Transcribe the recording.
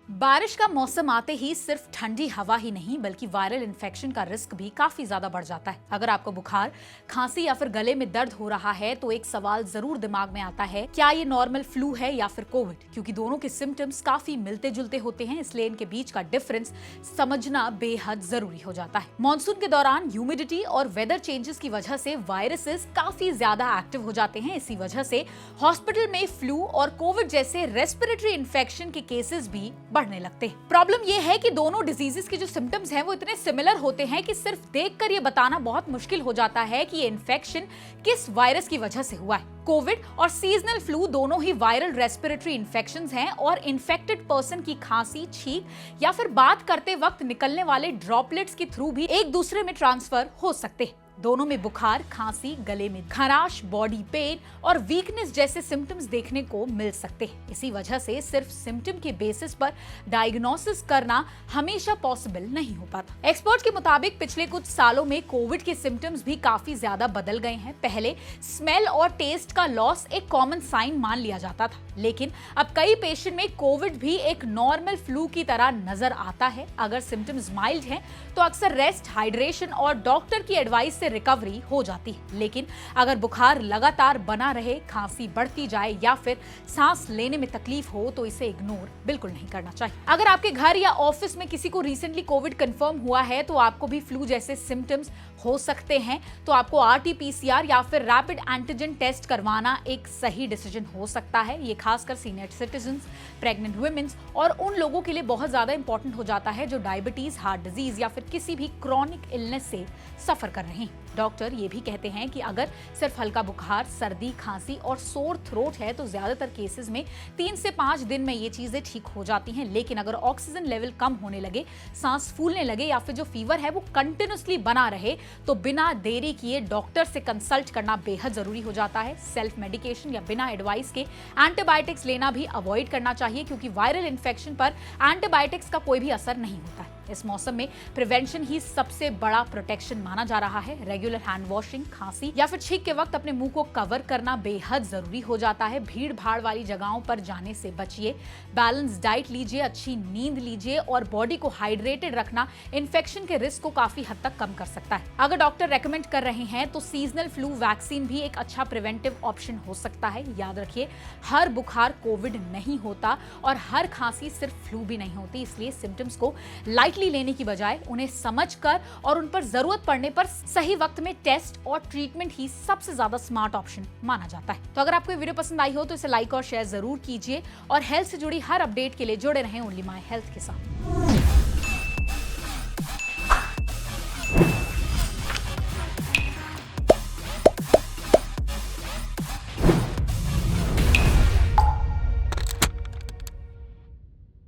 बारिश का मौसम आते ही सिर्फ ठंडी हवा ही नहीं बल्कि वायरल इन्फेक्शन का रिस्क भी काफी ज्यादा बढ़ जाता है। अगर आपको बुखार, खांसी या फिर गले में दर्द हो रहा है तो एक सवाल जरूर दिमाग में आता है, क्या ये नॉर्मल फ्लू है या फिर कोविड? क्योंकि दोनों के सिम्टम्स काफी मिलते जुलते होते हैं, इसलिए इनके बीच का डिफरेंस समझना बेहद जरूरी हो जाता है। मॉनसून के दौरान ह्यूमिडिटी और वेदर चेंजेस की वजह से वायरसेस काफी ज्यादा एक्टिव हो जाते हैं। इसी वजह से हॉस्पिटल में फ्लू और कोविड जैसे रेस्पिरेटरी इन्फेक्शन के केसेस भी बढ़ने लगते हैं। प्रॉब्लम यह है कि दोनों डिजीजेस के जो सिम्टम्स हैं वो इतने सिमिलर होते हैं कि सिर्फ देखकर ये बताना बहुत मुश्किल हो जाता है कि ये इन्फेक्शन किस वायरस की वजह से हुआ है। कोविड और सीजनल फ्लू दोनों ही वायरल रेस्पिरेटरी इन्फेक्शंस हैं और इन्फेक्टेड पर्सन की खांसी, छींक या फिर बात करते वक्त निकलने वाले ड्रॉपलेट्स के थ्रू भी एक दूसरे में ट्रांसफर हो सकते हैं। दोनों में बुखार, खांसी, गले में खराश, बॉडी पेन और वीकनेस जैसे सिम्टम्स देखने को मिल सकते हैं। इसी वजह से सिर्फ सिम्टम के बेसिस पर डायग्नोसिस करना हमेशा पॉसिबल नहीं हो पाता। एक्सपर्ट के मुताबिक पिछले कुछ सालों में कोविड के सिम्टम्स भी काफी ज्यादा बदल गए हैं। पहले स्मेल और टेस्ट का लॉस एक कॉमन साइन मान लिया जाता था, लेकिन अब कई पेशेंट में कोविड भी एक नॉर्मल फ्लू की तरह नजर आता है। अगर सिम्टम्स माइल्ड हैं तो अक्सर रेस्ट, हाइड्रेशन और डॉक्टर की एडवाइस रिकवरी हो जाती है। लेकिन अगर बुखार लगातार बना रहे, खांसी बढ़ती जाए या फिर सांस लेने में तकलीफ हो तो इसे इग्नोर बिल्कुल नहीं करना चाहिए। अगर आपके घर या ऑफिस में किसी को रिसेंटली कोविड कंफर्म हुआ है तो आपको भी फ्लू जैसे सिम्टम्स हो सकते हैं, तो आपको RT-PCR या फिर रैपिड एंटीजन टेस्ट करवाना एक सही डिसीजन हो सकता है। ये खासकर सीनियर सिटीजन, प्रेग्नेंट वुमेन्स और उन लोगों के लिए बहुत ज्यादा इंपॉर्टेंट हो जाता है जो डायबिटीज, हार्ट डिजीज या फिर किसी भी क्रॉनिक इलनेस से सफर कर रहे हैं। डॉक्टर ये भी कहते हैं कि अगर सिर्फ हल्का बुखार, सर्दी, खांसी और सोर थ्रोट है तो ज्यादातर केसेस में 3 से 5 दिन में ये चीजें ठीक हो जाती हैं। लेकिन अगर ऑक्सीजन लेवल कम होने लगे, सांस फूलने लगे या फिर जो फीवर है वो कंटिन्यूअसली बना रहे तो बिना देरी किए डॉक्टर से कंसल्ट करना बेहद जरूरी हो जाता है। सेल्फ मेडिकेशन या बिना एडवाइस के एंटीबायोटिक्स लेना भी अवॉइड करना चाहिए, क्योंकि वायरल इन्फेक्शन पर एंटीबायोटिक्स का कोई भी असर नहीं होता है। इस मौसम में प्रिवेंशन ही सबसे बड़ा प्रोटेक्शन माना जा रहा है। रेगुलर हैंड वॉशिंग, खांसी या फिर छींक के वक्त अपने मुंह को कवर करना बेहद जरूरी हो जाता है। भीड़ भाड़ वाली जगहों पर जाने से बचिए। बैलेंस डाइट लीजिए, अच्छी नींद लीजिए और बॉडी को हाइड्रेटेड रखना इन्फेक्शन के रिस्क को काफी हद तक कम कर सकता है। अगर डॉक्टर रेकमेंड कर रहे हैं तो सीजनल फ्लू वैक्सीन भी एक अच्छा प्रिवेंटिव ऑप्शन हो सकता है। याद रखिए, हर बुखार कोविड नहीं होता और हर खांसी सिर्फ फ्लू भी नहीं होती, इसलिए सिम्टम्स को लाइटली लेने की बजाय उन्हें समझकर और उन पर जरूरत पड़ने पर सही वक्त में टेस्ट और ट्रीटमेंट ही सबसे ज्यादा स्मार्ट ऑप्शन माना जाता है। तो अगर आपको ये वीडियो पसंद आई हो तो इसे लाइक और शेयर जरूर कीजिए और हेल्थ से जुड़ी हर अपडेट के लिए जुड़े रहें ओनली माय हेल्थ के साथ।